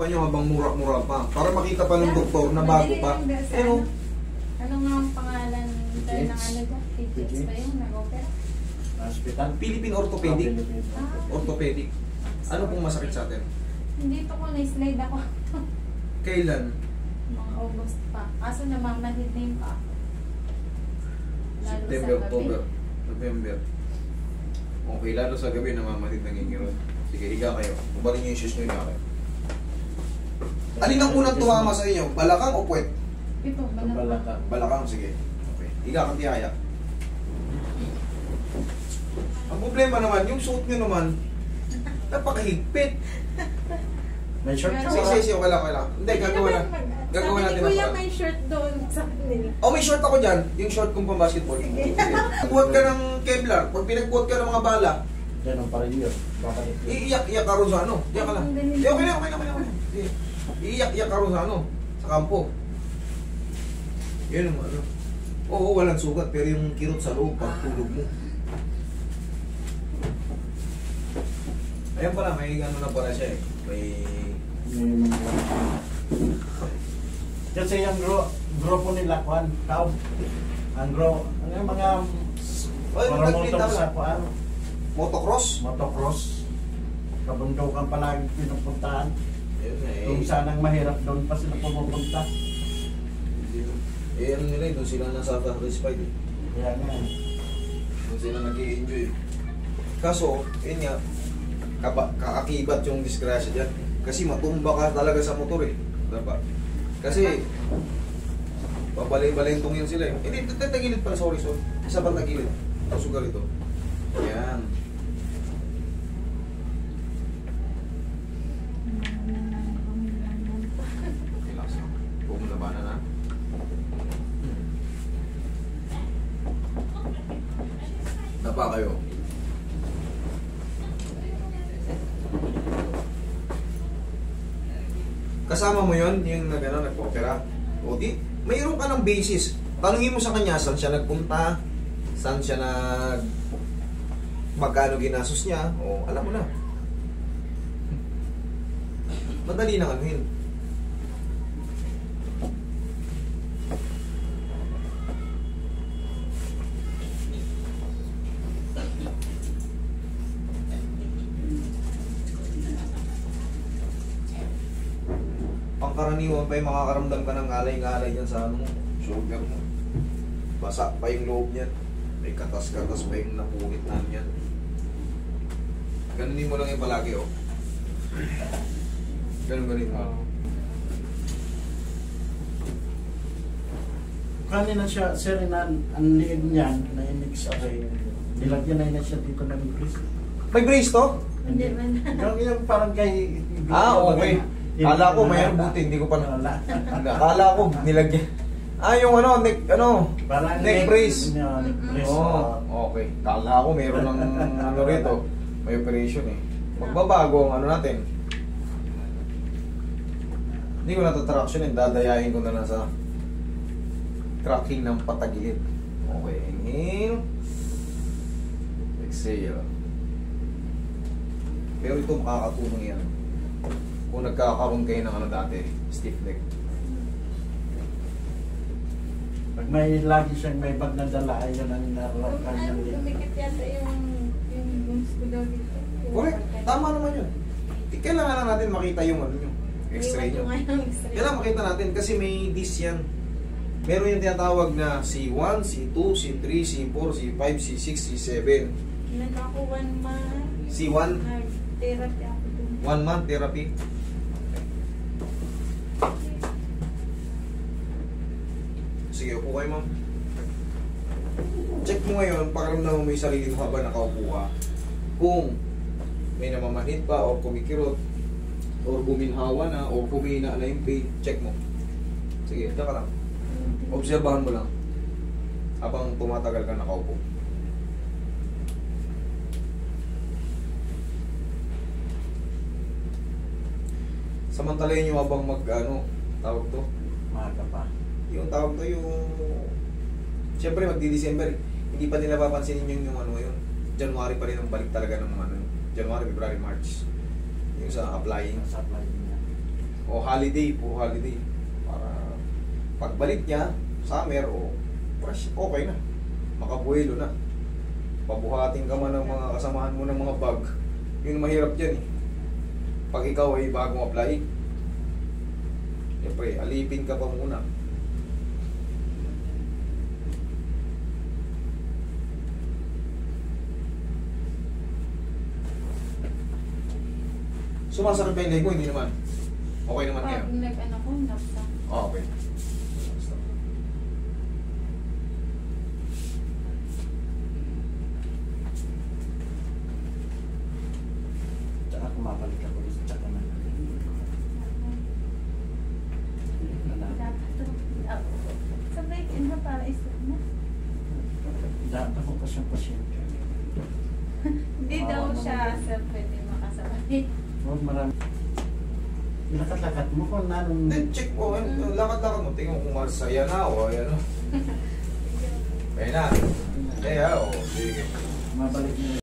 pa nyo habang mura-mura pa. Para makita pa ng doktor na bago pa. Ano? Ano nga ang pangalan tayo ng ano ba? PGX ba yung nag-opera? Hospital? Philippine Orthopedic. Ah, Orthopedic. Ano pong masakit sa atin? hindi pa ko na-slide ako. Kailan? Mga August pa. Kaso namamanhid na yung pa ako. Lalo September, sa gabi. October, November. Okay, lalo sa gabi namamatid nangingirot. Sige, higa kayo. Kubarin nyo yung shoes nyo, higa kayo. Alin ang unang tumama sa inyo? Balakang o puwet? Ito, balakang. Balakang, sige. Okay. Higa kang tiyaya. Ang problema naman, yung suot nyo naman, napakahigpit. May short ka Sige, okay lang. Hindi, gagawa na. Gagawa natin Sabi ni Kuya ang may shirt doon sa kanila. oh, may short ako dyan. Yung short kong pang basketball. Pagbuhat ka ng Kevlar, pag pinagbuhat ka ng mga bala, yan ang parang yun. Babalik yun. iiyak-iyak ka rin sa ano. Iyak ka lang. Okay lang. Iiyak-iyak ka rin sa ano. Sa kampo. Yan ang ano. Oo, walang sugat. Pero yung kirot sa loob, pagtulog mo. Ayan pala, may ano na pala siya eh. May... Kasi yung grupo nila, Kwan, Taub, ang ano yung mga para motor sa Kwan, motocross? motocross, kabundukan palagi pinupuntahan. Ayun eh. Kung saan ang mahirap, doon pa sila pumupunta. Eh, ano nila eh, doon sila nasa satisfied eh. Kaya nga, Doon sila nag-i-enjoy. Kaso, yun nga, kaakibat yung disgrasya dyan. Kasi matumba ka talaga sa motor eh. Diba? Kasi, babalay-balentong yun sila eh. Hindi, tagilid pala, sorry. Isa pang tagilid. Sugar ito. Yan. Relax lang. Huwag mo labanan ha. Napa kayo. Kasama mo yon yung nag-opera. O di, mayroon ka ng basis. Tanungin mo sa kanya saan siya nagpunta, saan siya magkano ginastos niya, o alam mo na. Madali na anuhin. Pangkaraniwan pa yung makakaramdam ka ng ngalay-ngalay dyan sa ano mo, shoulder mo. Basa pa yung loob niyan. May katas-katas pa yung napunit na niyan. Ganunin mo lang yung palagi, oh. Ganun mo. kanina siya, sir, ang liig niyan, nainig sa akin. Nilagyan na siya dito ng brace. May brace to? Hindi man. Yung parang kay... Okay. Kala ko mayroon buti, hindi ko pa na. Kala ko nilagyan. Yung parang neck brace. Neck brace. Okay. Kala ko mayroon ng ano rito. May operation eh. Magbabago ang ano natin. Hindi ko na ito traction eh. Dadayain ko na lang sa tracking ng patagilid. Okay. Inhale. Exhale. Pero ito makakatulong yan. Kung nagkakaroon kayo ng ano dati, stiff neck. Pag may lagi siyang may bag na dala, ayun ang naralakan niya din. Lumikit yata yung bones ko daw dito. Correct. Tama naman yun. Kailangan lang natin makita yung ano nyo. X-ray nyo. Kailangan makita natin kasi may disc yan. Meron yung tinatawag na C1, C2, C3, C4, C5, C6, C7. Nag-ako 1 month. C1? Therapy ako dun. 1 month therapy. Sige, upo kayo ma'am. Check mo ngayon, pakiramdam mo may sarili mo habang nakaupo ka. Kung may namamanhid pa o kumikirot or buminhawa na o kumina na yung pain, check mo. Sige, diyan ka lang. Obserbahan mo lang habang tumatagal ka nakaupo. Samantalayin nyo habang tawag to? Maaga pa. Yung tawag to yung... Siyempre magdi-December, hindi pa nila papansinin yung yun. January pa rin ang balik talaga ng January, February, March. Yung sa applying. Sa applying niya. O holiday, puro holiday. Para pagbalik niya, summer o fresh, okay na. Makabuelo na. Pabuhating ka man ng mga kasamahan mo ng mga bag. Yun ang mahirap dyan eh. Pag ikaw ay bagong apply, siyempre, alipin ka pa muna. Sumasakit ba yung leg mo? Hindi naman. Okay naman ngayon. Pag nag-ano ko, napsa. Okay. Tsaka kumabalik ako tsaka na. Dapat to. Sabay, ano para isip mo? Dapat ako pa siyang pasyente. Hindi daw siya sir pwede makasabay. Huwag marami. Lakat-lakat mo kung nanong... Then check mo, lakad-lakad mo. Tingnan mo kung masaya na o ayan o. Kaya na. Kaya o, sige. Mabalik na